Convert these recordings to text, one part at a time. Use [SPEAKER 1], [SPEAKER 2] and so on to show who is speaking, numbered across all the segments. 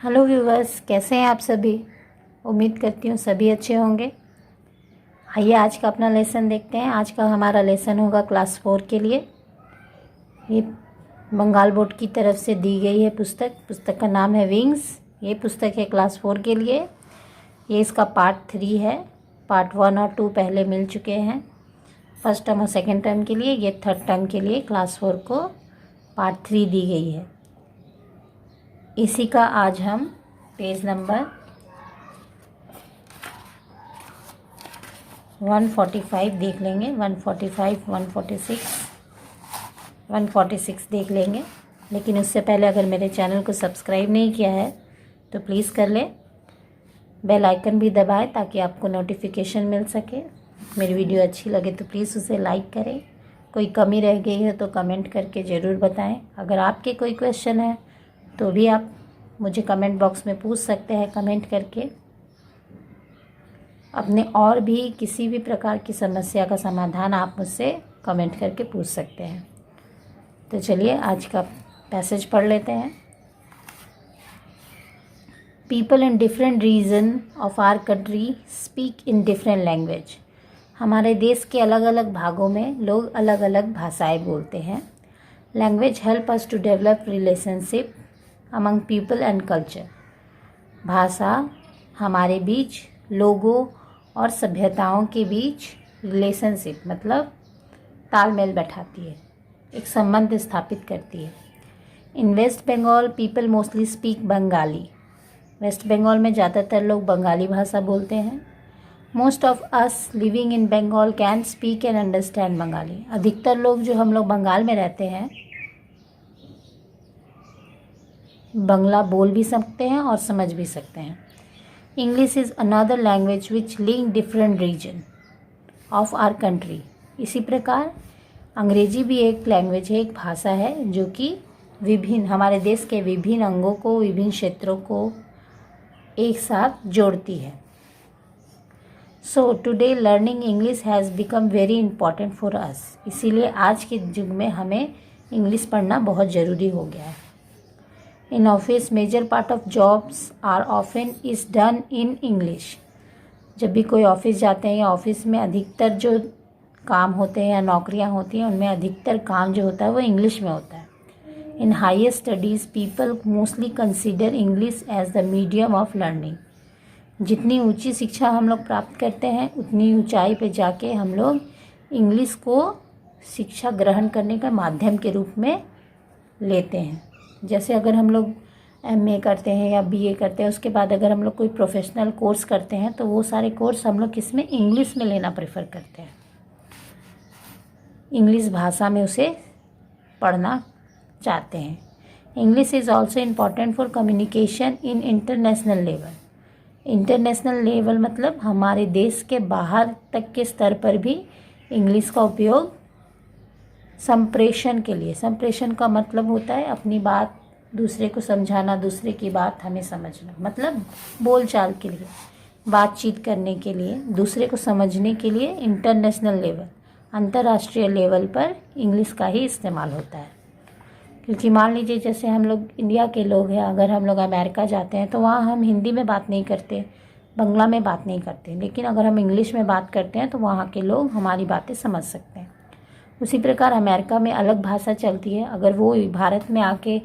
[SPEAKER 1] Hello viewers, कैसे हैं आप सभी। उम्मीद करती हूँ सभी अच्छे होंगे। आइए आज का अपना लेसन देखते हैं। आज का हमारा लेसन होगा क्लास 4 के लिए। ये बंगाल बोर्ड की तरफ से दी गई है पुस्तक का नाम है विंग्स। ये पुस्तक है क्लास 4 के लिए। ये इसका पार्ट 3 है। पार्ट 1 और 2 पहले मिल चुके हैं, फर्स्ट टर्म और सेकेंड टर्म के लिए। ये थर्ड टर्म के लिए क्लास 4 को पार्ट 3 दी गई है। इसी का आज हम पेज नंबर 145 देख लेंगे। 145, 146 देख लेंगे। लेकिन उससे पहले अगर मेरे चैनल को सब्सक्राइब नहीं किया है तो प्लीज़ कर ले। बेल आइकन भी दबाएं ताकि आपको नोटिफिकेशन मिल सके। मेरी वीडियो अच्छी लगे तो प्लीज़ उसे लाइक करें। कोई कमी रह गई है तो कमेंट करके ज़रूर बताएं। अगर आपके कोई क्वेश्चन है तो भी आप मुझे कमेंट बॉक्स में पूछ सकते हैं कमेंट करके। अपने और भी किसी भी प्रकार की समस्या का समाधान आप मुझसे कमेंट करके पूछ सकते हैं। तो चलिए आज का पैसेज पढ़ लेते हैं। People in different region of our country speak in different language. हमारे देश के अलग अलग भागों में लोग अलग अलग भाषाएं बोलते हैं। Language help us to develop relationship among people and culture. भाषा हमारे बीच लोगों और सभ्यताओं के बीच रिलेशनशिप मतलब तालमेल बैठाती है, एक संबंध स्थापित करती है। In West Bengal people mostly speak Bengali. West Bengal में ज़्यादातर लोग बंगाली भाषा बोलते हैं। Most of us living in Bengal can speak and understand Bengali. अधिकतर लोग जो हम लोग बंगाल में रहते हैं बंगला बोल भी सकते हैं और समझ भी सकते हैं। English is another language which link different region of our country. इसी प्रकार अंग्रेजी भी एक लैंग्वेज है, एक भाषा है जो कि विभिन्न हमारे देश के विभिन्न अंगों को, विभिन्न क्षेत्रों को एक साथ जोड़ती है। So today learning English has become very important for us. इसीलिए आज के युग में हमें इंग्लिश पढ़ना बहुत ज़रूरी हो गया है। In office major part of jobs are often is done in English. जब भी कोई ऑफिस जाते हैं या ऑफिस में अधिकतर जो काम होते हैं या नौकरियां होती हैं उनमें अधिकतर काम जो होता है वो इंग्लिश में होता है। In higher studies people mostly consider English as the medium of learning. जितनी ऊंची शिक्षा हम लोग प्राप्त करते हैं उतनी ऊंचाई पे जाके हम लोग इंग्लिश को शिक्षा ग्रहण करने का माध्यम के रूप में लेते हैं। जैसे अगर हम लोग MA करते हैं या BA करते हैं, उसके बाद अगर हम लोग कोई प्रोफेशनल कोर्स करते हैं तो वो सारे कोर्स हम लोग किस में इंग्लिश में लेना प्रेफर करते हैं। इंग्लिश भाषा में उसे पढ़ना चाहते हैं। English is also important for communication in international level. International level मतलब हमारे देश के बाहर तक के स्तर पर भी इंग्लिश का उपयोग संप्रेषण के लिए। संप्रेषण का मतलब होता है अपनी बात दूसरे को समझाना, दूसरे की बात हमें समझना, मतलब बोलचाल के लिए, बातचीत करने के लिए, दूसरे को समझने के लिए इंटरनेशनल लेवल, अंतर्राष्ट्रीय लेवल पर इंग्लिश का ही इस्तेमाल होता है। क्योंकि मान लीजिए जैसे हम लोग इंडिया के लोग हैं, अगर हम लोग अमेरिका जाते हैं तो वहाँ हम हिंदी में बात नहीं करते, बंगला में बात नहीं करते, लेकिन अगर हम इंग्लिश में बात करते हैं तो वहाँ के लोग हमारी बातें समझ सकते हैं। उसी प्रकार अमेरिका में अलग भाषा चलती है। अगर वो भारत में आके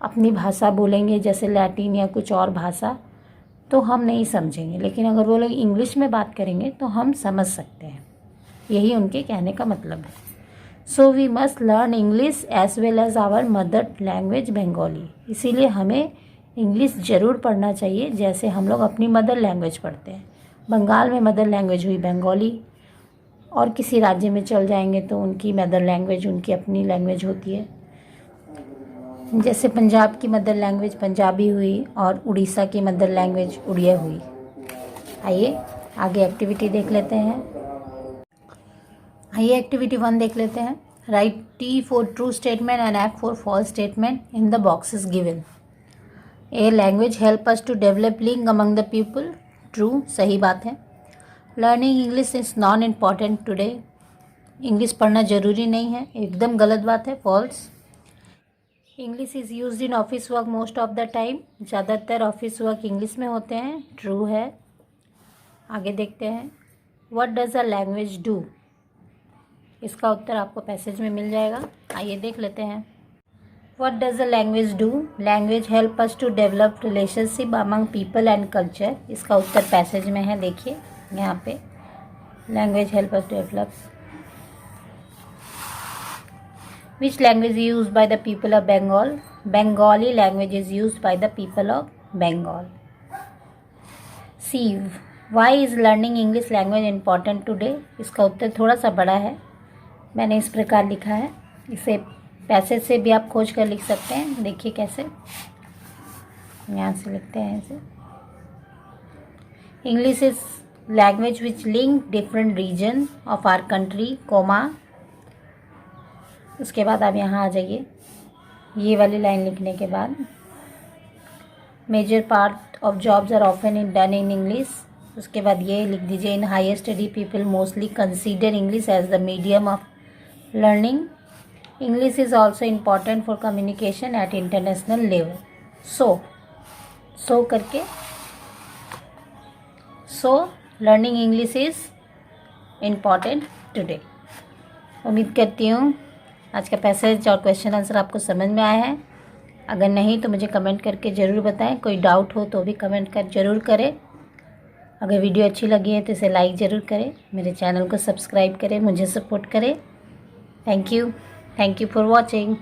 [SPEAKER 1] अपनी भाषा बोलेंगे जैसे लैटिन या कुछ और भाषा तो हम नहीं समझेंगे, लेकिन अगर वो लोग इंग्लिश में बात करेंगे तो हम समझ सकते हैं। यही उनके कहने का मतलब है। So we must learn English as well as our mother language Bengali. इसीलिए हमें इंग्लिश ज़रूर पढ़ना चाहिए जैसे हम लोग अपनी मदर लैंग्वेज पढ़ते हैं। बंगाल में मदर लैंग्वेज हुई बंगाली, और किसी राज्य में चल जाएंगे तो उनकी मदर लैंग्वेज उनकी अपनी लैंग्वेज होती है। जैसे पंजाब की मदर लैंग्वेज पंजाबी हुई और उड़ीसा की मदर लैंग्वेज उड़िया हुई। आइए आगे एक्टिविटी देख लेते हैं। आइए एक्टिविटी 1 देख लेते हैं। Right T for true statement and F for false statement in the boxes given. A language help us to develop link among the people. True, सही बात है। Learning English is non important today. English पढ़ना ज़रूरी नहीं है, एकदम गलत बात है, false. English is used in office work most of the time. ज़्यादातर ऑफिस वर्क इंग्लिश में होते हैं, ट्रू है। आगे देखते हैं, what does a language do. इसका उत्तर आपको पैसेज में मिल जाएगा, आइए देख लेते हैं। What does a language do. Language help us to develop relationship among people and culture. इसका उत्तर पैसेज में है, देखिए यहाँ पे, language help us develop. Which language is used by the people of Bengal? Bengali language is used by the people of Bengal. C. Why is learning English language important today? इसका उत्तर थोड़ा सा बड़ा है, मैंने इस प्रकार लिखा है। इसे पैसेज से भी आप खोज कर लिख सकते हैं, देखिए कैसे, यहाँ से लिखते हैं इसे। English is language which link different region of our country, comma। उसके बाद आप यहाँ आ जाइए, ये वाली लाइन लिखने के बाद, major part of jobs are often in done in English. उसके बाद ये लिख दीजिए, in higher study people mostly consider English as the medium of learning. English is also important for communication at international level. So करके, so learning English is important today. उम्मीद करती हूँ आज का पैसेज और क्वेश्चन आंसर आपको समझ में आया है। अगर नहीं तो मुझे कमेंट करके ज़रूर बताएं, कोई डाउट हो तो भी कमेंट कर ज़रूर करें। अगर वीडियो अच्छी लगी है तो इसे लाइक ज़रूर करें, मेरे चैनल को सब्सक्राइब करें, मुझे सपोर्ट करें। Thank you for watching.